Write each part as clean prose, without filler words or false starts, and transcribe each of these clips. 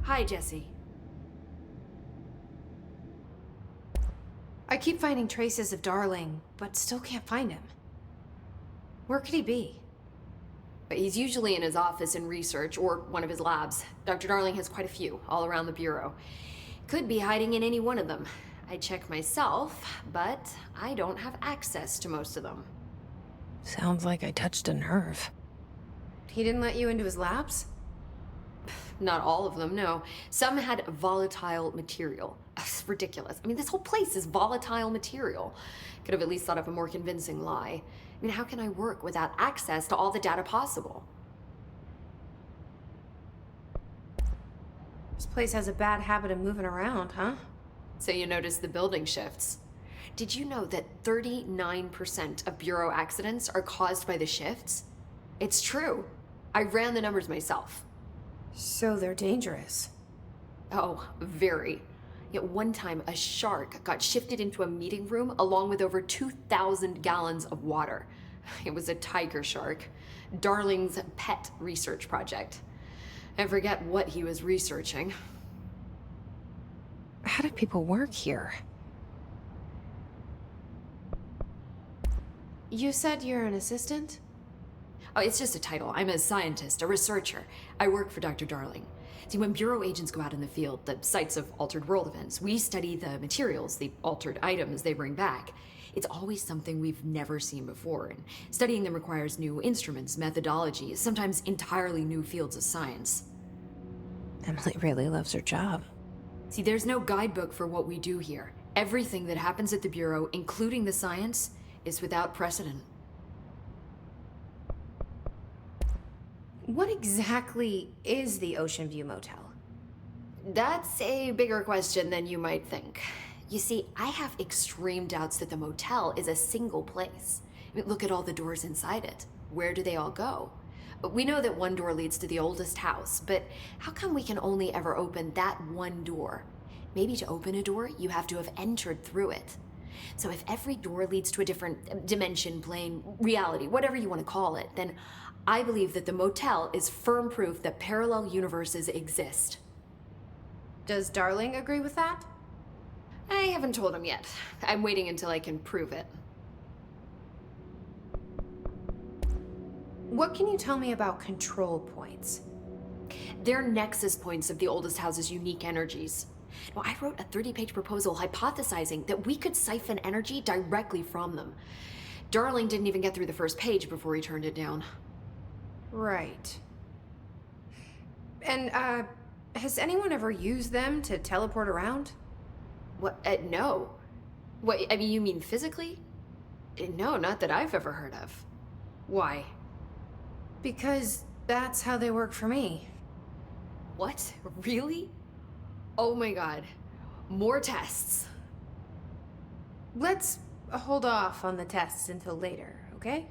Hi, Jesse. I keep finding traces of Darling, but still can't find him. Where could he be? But he's usually in his office in research or one of his labs. Dr. Darling has quite a few all around the Bureau. Could be hiding in any one of them. I check myself, but I don't have access to most of them. Sounds like I touched a nerve. He didn't let you into his labs? Not all of them, no. Some had volatile material. It's ridiculous. I mean, this whole place is volatile material. Could have at least thought of a more convincing lie. I mean, how can I work without access to all the data possible? This place has a bad habit of moving around, huh? So you notice the building shifts. Did you know that 39% of Bureau accidents are caused by the shifts? It's true. I ran the numbers myself. So they're dangerous. Oh, very. Yet one time, a shark got shifted into a meeting room along with over 2,000 gallons of water. It was a tiger shark. Darling's pet research project. I forget what he was researching. How do people work here? You said you're an assistant? Oh, it's just a title. I'm a scientist, a researcher. I work for Dr. Darling. See, when Bureau agents go out in the field, the sites of altered world events, we study the materials, the altered items they bring back. It's always something we've never seen before, and studying them requires new instruments, methodologies, sometimes entirely new fields of science. Emily really loves her job. See, there's no guidebook for what we do here. Everything that happens at the Bureau, including the science, is without precedent. What exactly is the Ocean View Motel? That's a bigger question than you might think. You see, I have extreme doubts that the motel is a single place. I mean, look at all the doors inside it. Where do they all go? We know that one door leads to the oldest house, but how come we can only ever open that one door? Maybe to open a door, you have to have entered through it. So if every door leads to a different dimension, plane, reality, whatever you want to call it, then I believe that the motel is firm proof that parallel universes exist. Does Darling agree with that? I haven't told him yet. I'm waiting until I can prove it. What can you tell me about control points? They're nexus points of the oldest house's unique energies. Now, I wrote a 30-page proposal hypothesizing that we could siphon energy directly from them. Darling didn't even get through the first page before he turned it down. Right. And, has anyone ever used them to teleport around? What? No. What, I mean, you mean physically? No, not that I've ever heard of. Why? Because that's how they work for me. What? Really? Oh my god. More tests. Let's hold off on the tests until later, okay?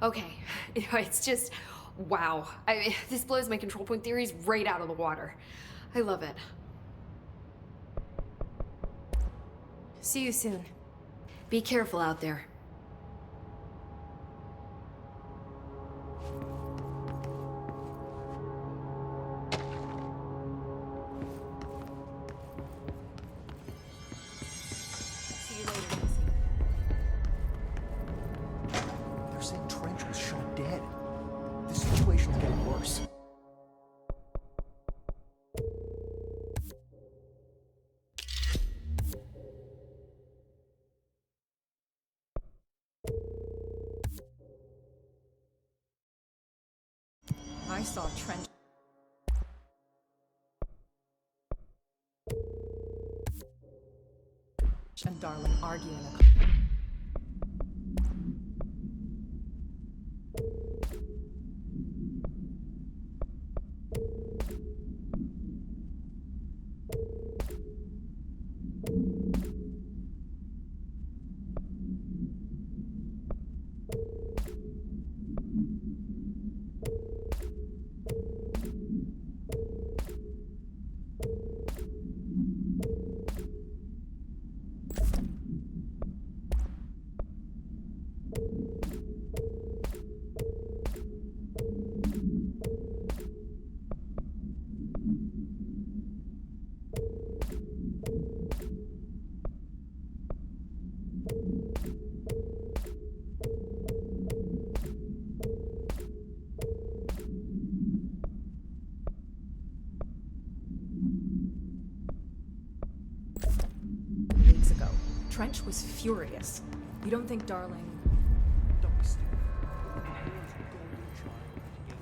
Okay. It's just, wow. This blows my control point theories right out of the water. I love it. See you soon. Be careful out there. See you later, Jesse. They're saying Trench was shot dead. The situation's getting worse. I saw Trench and Darling arguing. Trench was furious. You don't think Darling... Don't be stupid. The Hale's golden child to get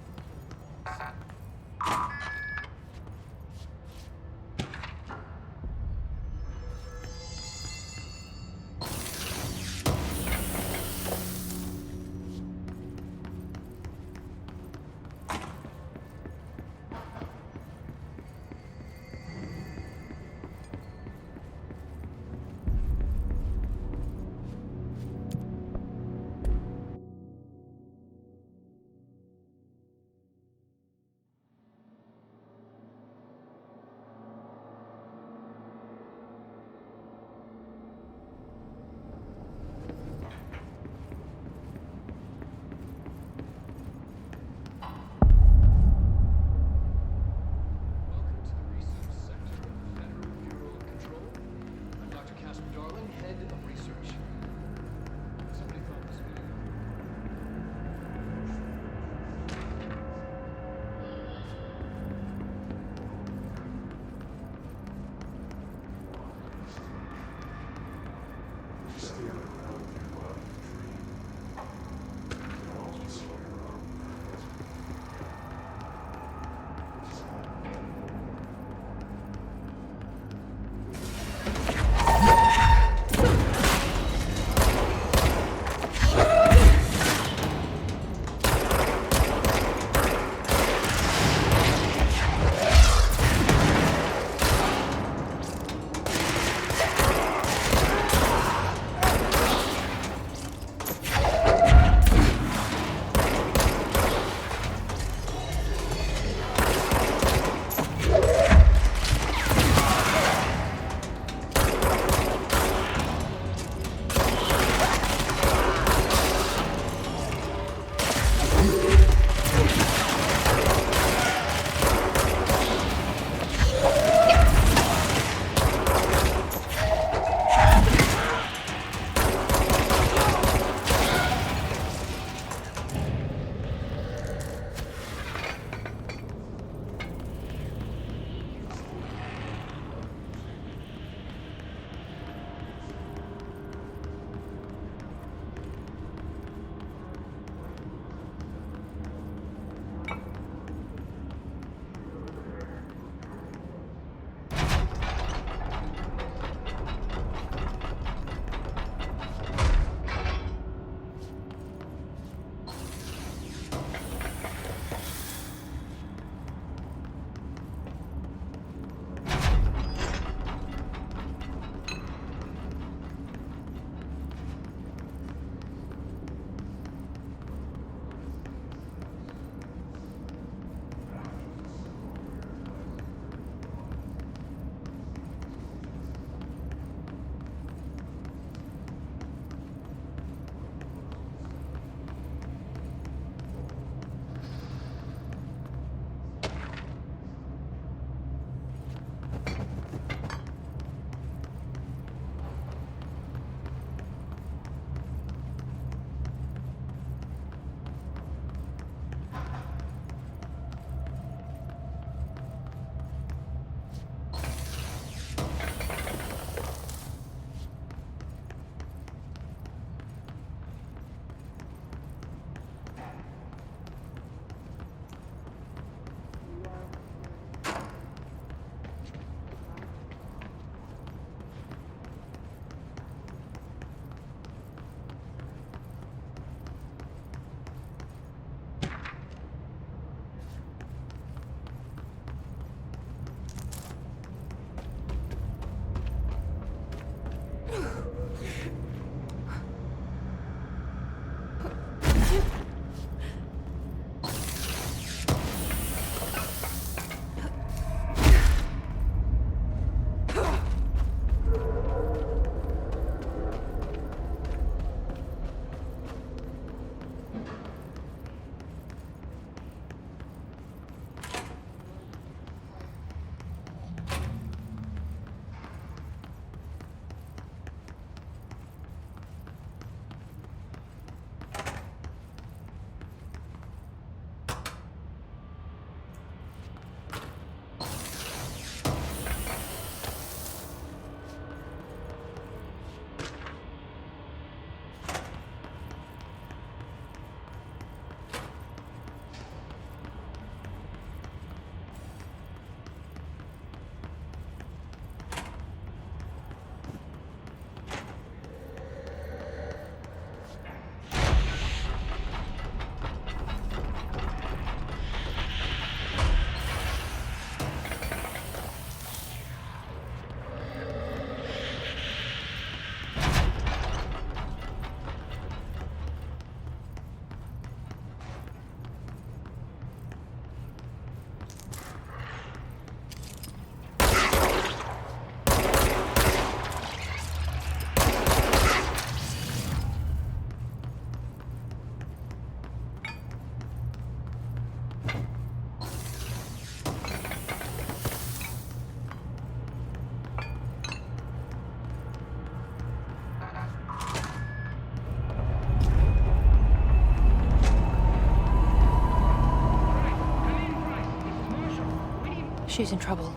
She's in trouble.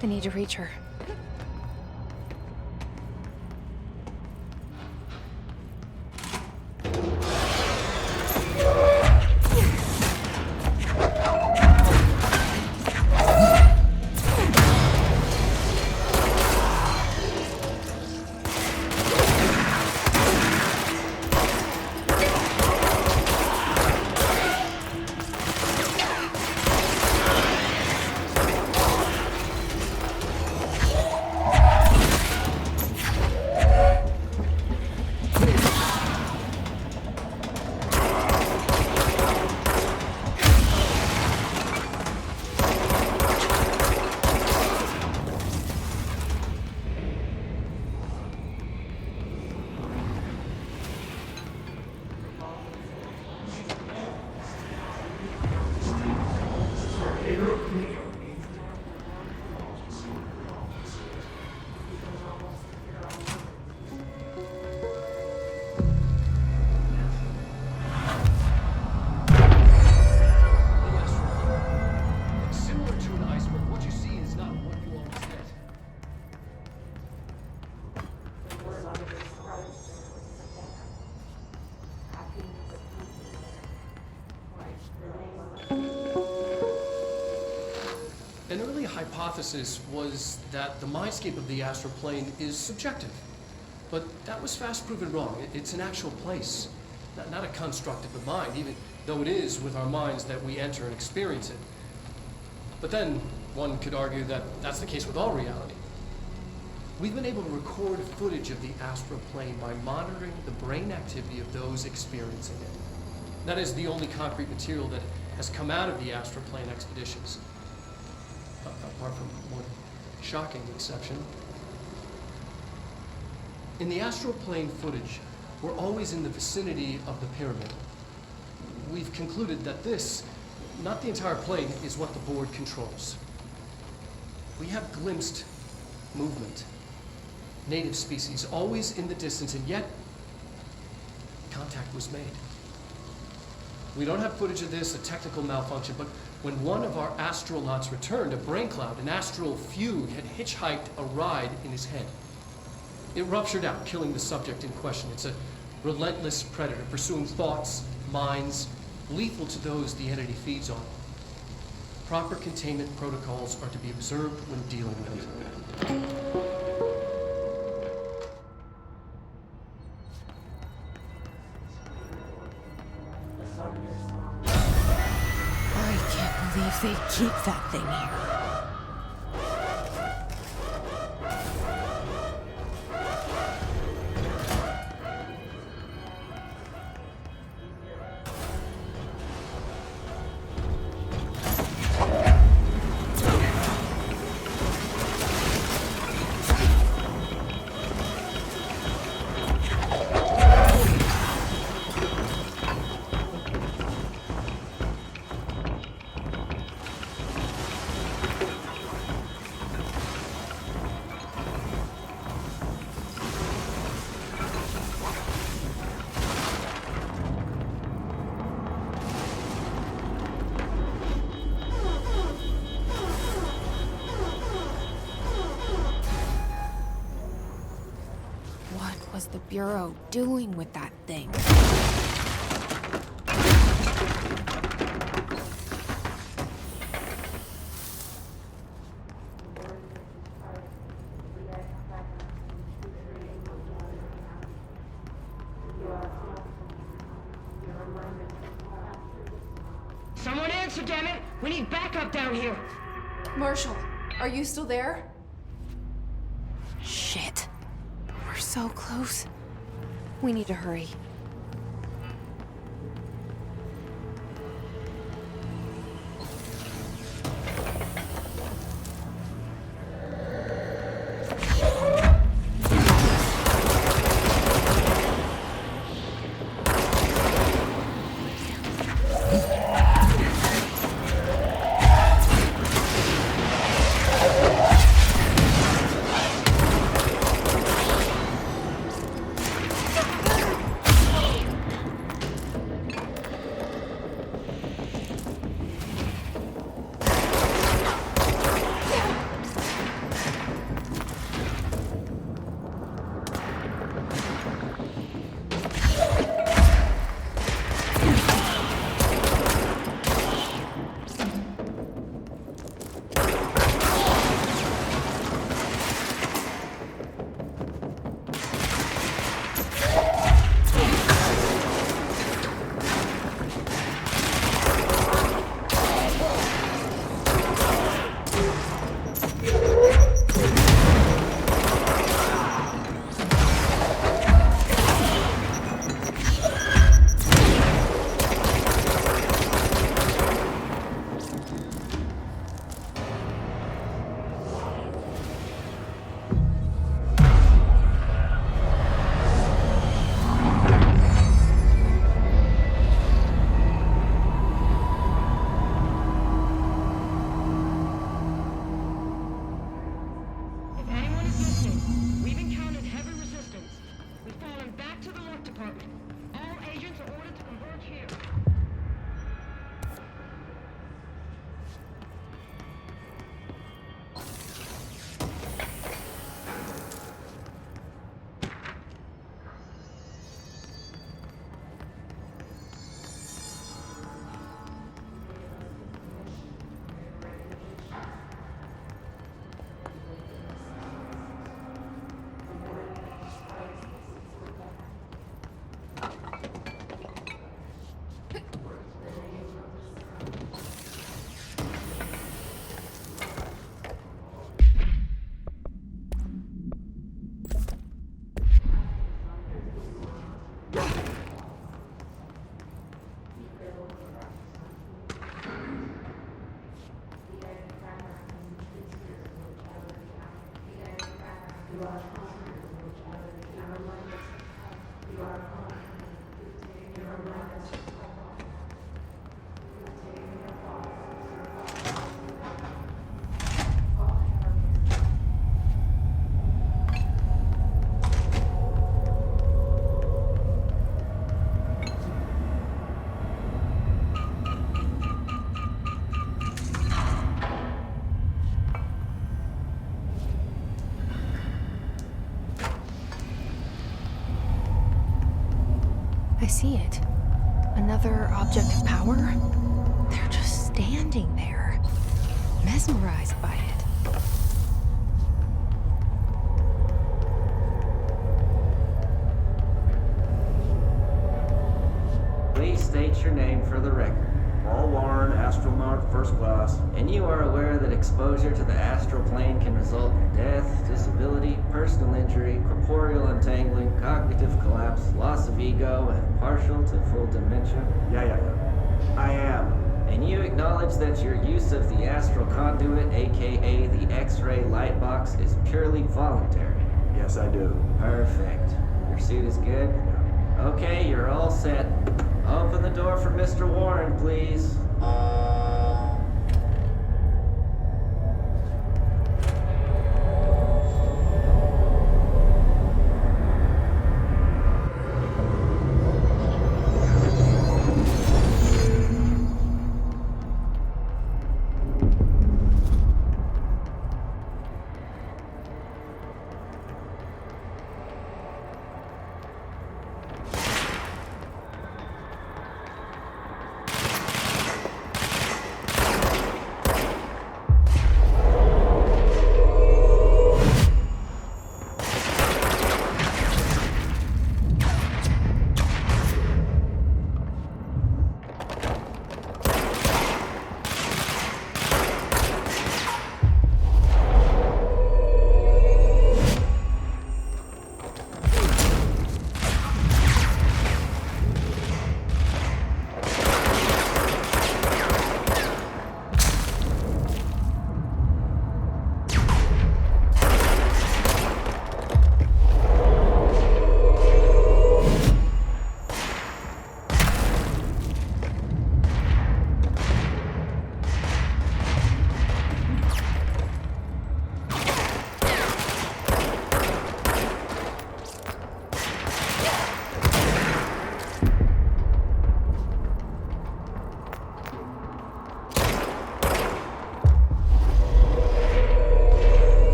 They need to reach her. Similar to an iceberg, what you see is not what you always get. An early hypothesis was that the mindscape of the astral plane is subjective. But that was fast proven wrong. It's an actual place, not a construct of the mind, even though it is with our minds that we enter and experience it. But then one could argue that that's the case with all reality. We've been able to record footage of the astral plane by monitoring the brain activity of those experiencing it. That is the only concrete material that has come out of the astral plane expeditions. Apart from one shocking exception. In the astral plane footage, we're always in the vicinity of the pyramid. We've concluded that this, not the entire plane, is what the board controls. We have glimpsed movement, native species, always in the distance, and yet contact was made. We don't have footage of this, a technical malfunction, but when one of our astronauts returned, a brain cloud, an astral fugue, had hitchhiked a ride in his head. It ruptured out, killing the subject in question. It's a relentless predator, pursuing thoughts, minds, lethal to those the entity feeds on. Proper containment protocols are to be observed when dealing with it. I can't believe they keep that thing here. What was the Bureau doing with that thing? Someone answer, damn it! We need backup down here! Marshall, are you still there? Shit. We're so close. We need to hurry. I see it. Another object of power? They're just standing there, mesmerized by it. Please state your name for the record. Paul Warren, astronaut, first class. And you are aware that exposure to the astral plane can result in death, disability, personal injury, corporeal untangling, cognitive collapse, loss of ego, and partial to full dementia? Yeah. I am. And you acknowledge that your use of the astral conduit, aka the X-ray light box, is purely voluntary? Yes, I do. Perfect. Your suit is good? Okay, you're all set. Open the door for Mr. Warren, please.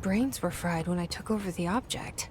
brains were fried when I took over the object.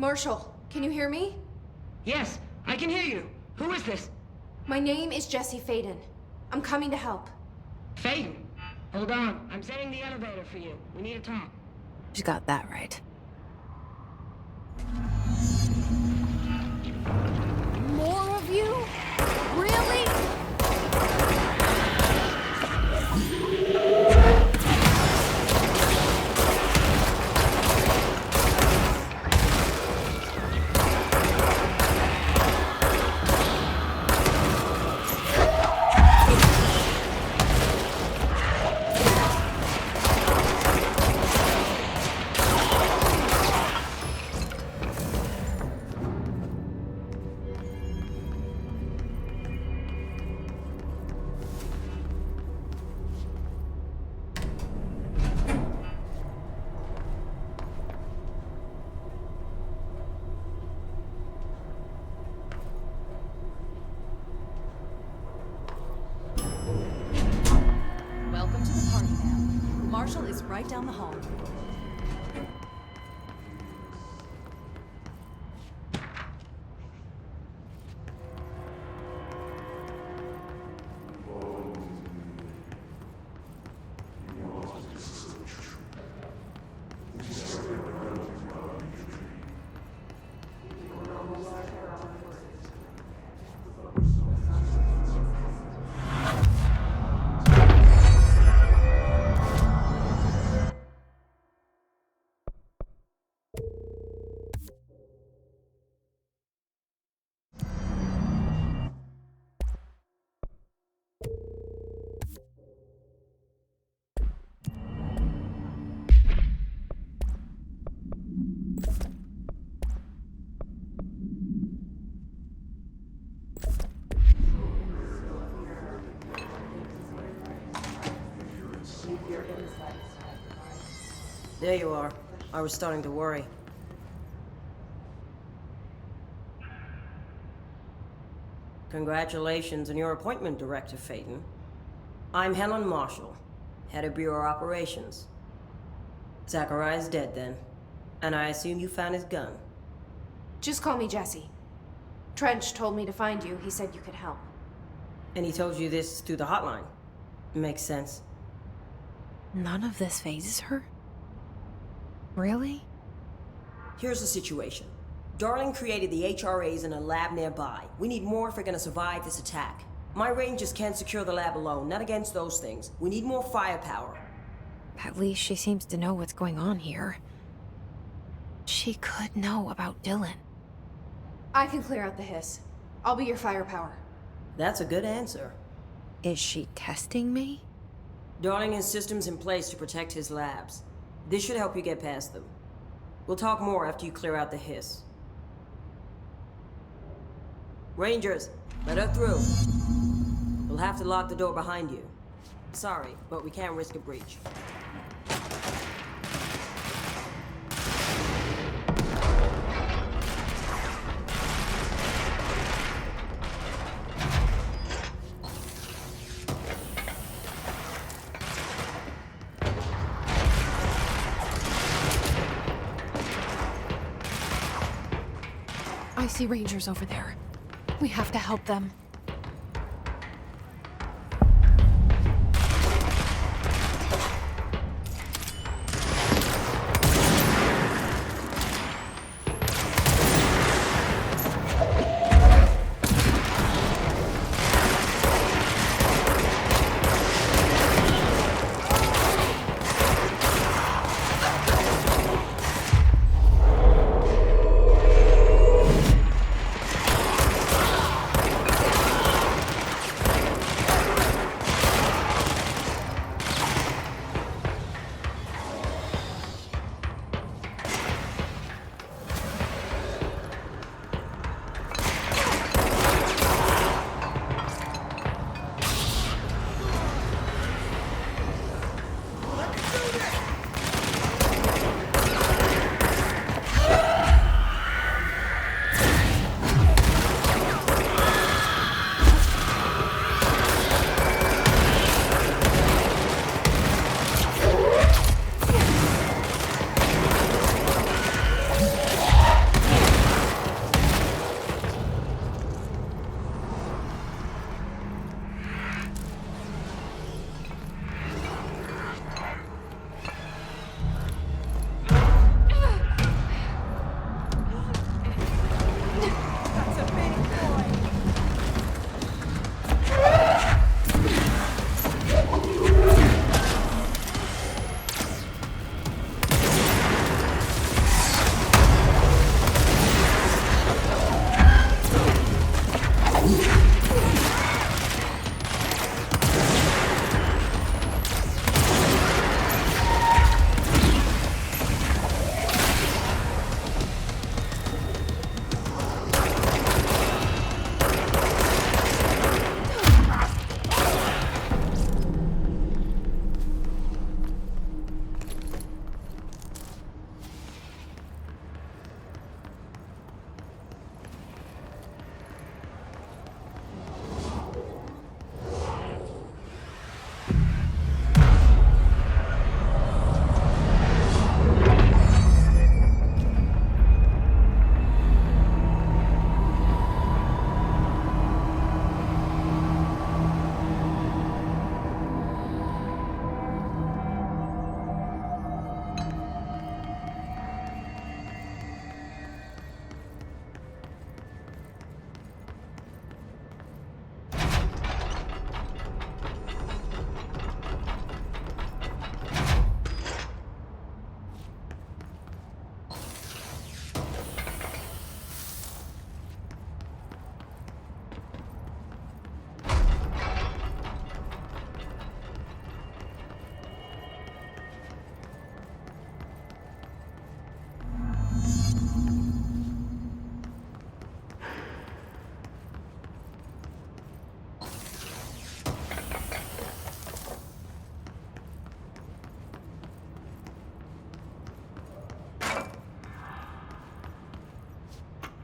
Marshall, can you hear me? Yes, I can hear you. Who is this? My name is Jesse Faden. I'm coming to help. Faden. Hold on. I'm setting the elevator for you. We need to talk. She's got that right. More of you? Really? Welcome to the party, ma'am. Marshall is right down the hall. There you are. I was starting to worry. Congratulations on your appointment, Director Faden. I'm Helen Marshall, head of Bureau Operations. Zachariah's dead then, and I assume you found his gun. Just call me Jesse. Trench told me to find you. He said you could help. And he told you this through the hotline. Makes sense. None of this phases her? Really? Here's the situation. Darling created the HRAs in a lab nearby. We need more if we're gonna survive this attack. My rangers can't secure the lab alone, not against those things. We need more firepower. At least she seems to know what's going on here. She could know about Dylan. I can clear out the hiss. I'll be your firepower. That's a good answer. Is she testing me? Darling has systems in place to protect his labs. This should help you get past them. We'll talk more after you clear out the hiss. Rangers, let her through. We'll have to lock the door behind you. Sorry, but we can't risk a breach. I see Rangers over there. We have to help them.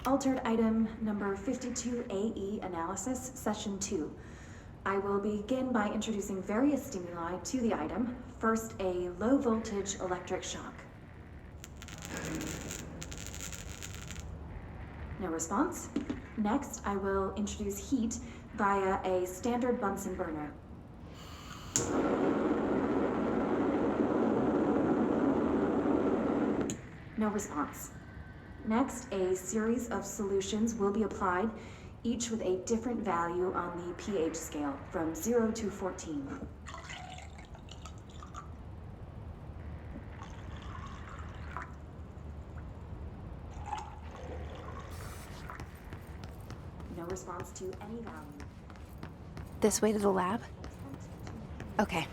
Altered item number 52AE analysis, session 2. I will begin by introducing various stimuli to the item. First, a low voltage electric shock. No response. Next, I will introduce heat via a standard Bunsen burner. No response. Next, a series of solutions will be applied, each with a different value on the pH scale, from 0 to 14. No response to any value. This way to the lab? Okay.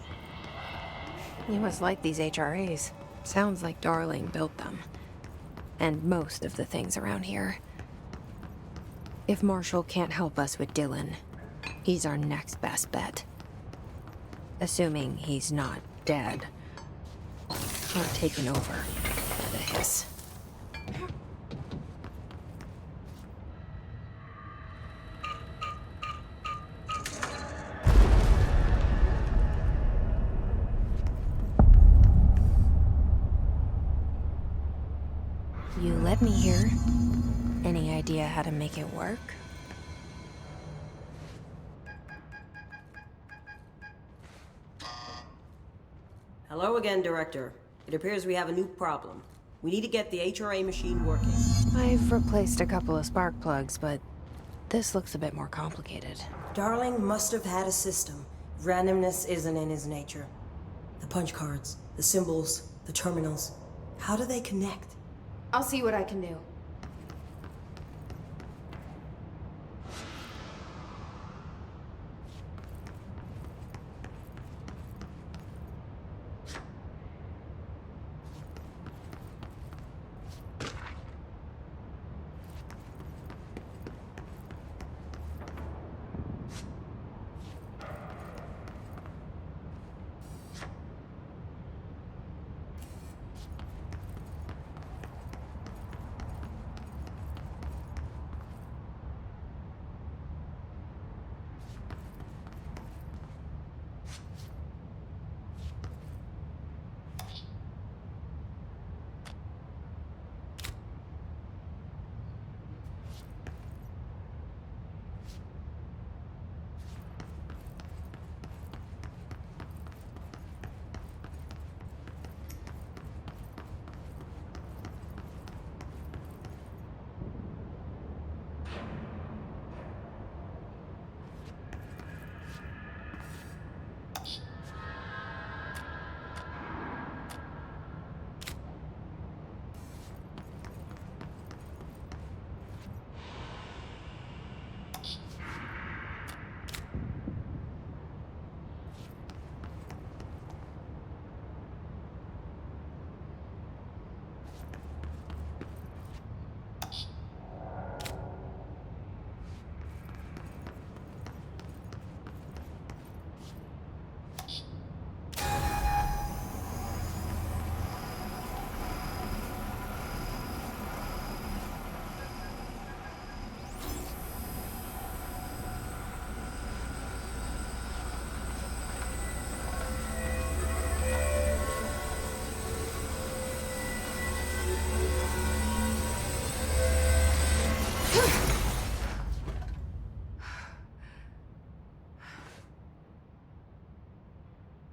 You must like these HRAs. Sounds like Darling built them. And most of the things around here. If Marshall can't help us with Dylan, he's our next best bet. Assuming he's not dead. Or taken over by the hiss. You let me here. Any idea how to make it work? Hello again, Director. It appears we have a new problem. We need to get the HRA machine working. I've replaced a couple of spark plugs, but this looks a bit more complicated. Darling must have had a system. Randomness isn't in his nature. The punch cards, the symbols, the terminals. How do they connect? I'll see what I can do.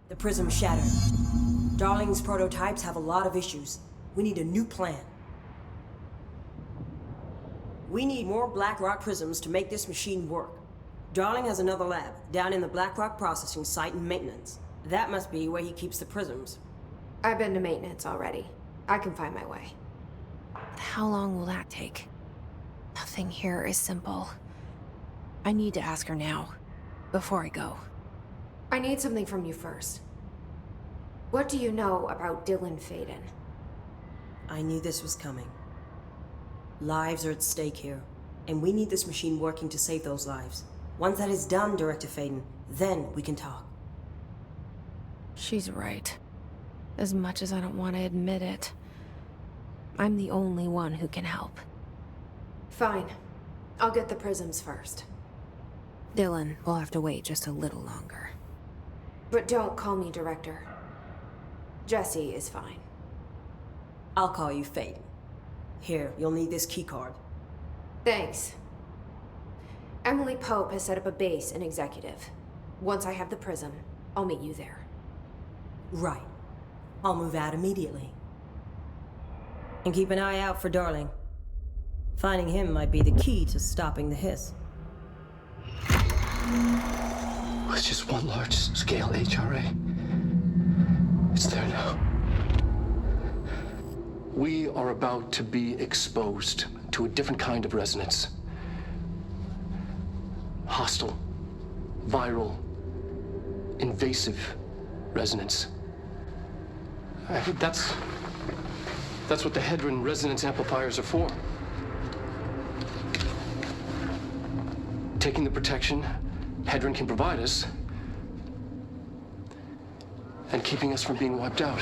The prism shattered. Darling's prototypes have a lot of issues. We need a new plan. We need more Black Rock prisms to make this machine work. Darling has another lab, down in the Black Rock processing site in maintenance. That must be where he keeps the prisms. I've been to maintenance already. I can find my way. How long will that take? Nothing here is simple. I need to ask her now, before I go. I need something from you first. What do you know about Dylan Faden? I knew this was coming. Lives are at stake here, and we need this machine working to save those lives. Once that is done, Director Faden, then we can talk. She's right. As much as I don't want to admit it, I'm the only one who can help. Fine. I'll get the prisms first. Dylan will have to wait just a little longer. But don't call me Director. Jesse is fine. I'll call you Fate. Here, you'll need this keycard. Thanks. Emily Pope has set up a base in Executive. Once I have the prism, I'll meet you there. Right. I'll move out immediately. And keep an eye out for Darling. Finding him might be the key to stopping the hiss. It's just one large-scale HRA. It's there now. We are about to be exposed to a different kind of resonance. Hostile, viral, invasive resonance. That's what the Hedron resonance amplifiers are for. Taking the protection Hedron can provide us and keeping us from being wiped out.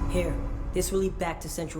Here, this will lead back to Central.